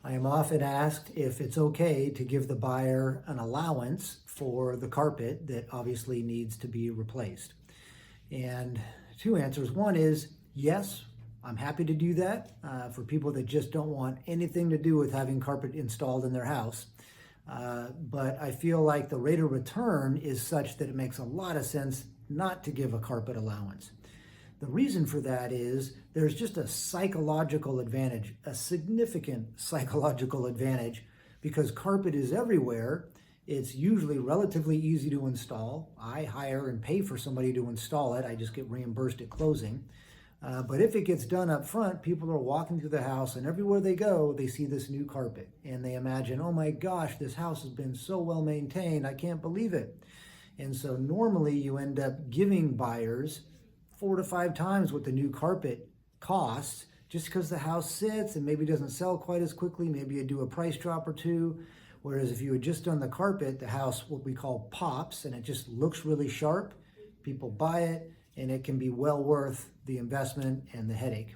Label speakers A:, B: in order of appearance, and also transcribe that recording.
A: I am often asked if it's okay to give the buyer an allowance for the carpet that obviously needs to be replaced. And two answers. One is yes, I'm happy to do that for people that just don't want anything to do with having carpet installed in their house. But I feel like the rate of return is such that it makes a lot of sense not to give a carpet allowance. The reason for that is there's just a psychological advantage, a significant psychological advantage, because carpet is everywhere. It's usually relatively easy to install. I hire and pay for somebody to install it. I just get reimbursed at closing. But if it gets done up front, people are walking through the house and everywhere they go, they see this new carpet and they imagine, oh my gosh, this house has been so well maintained. I can't believe it. And so normally you end up giving buyers 4 to 5 times what the new carpet costs, just because the house sits and maybe doesn't sell quite as quickly. Maybe you do a price drop or two. Whereas if you had just done the carpet, the house, what we call pops, and it just looks really sharp. People buy it, and it can be well worth the investment and the headache.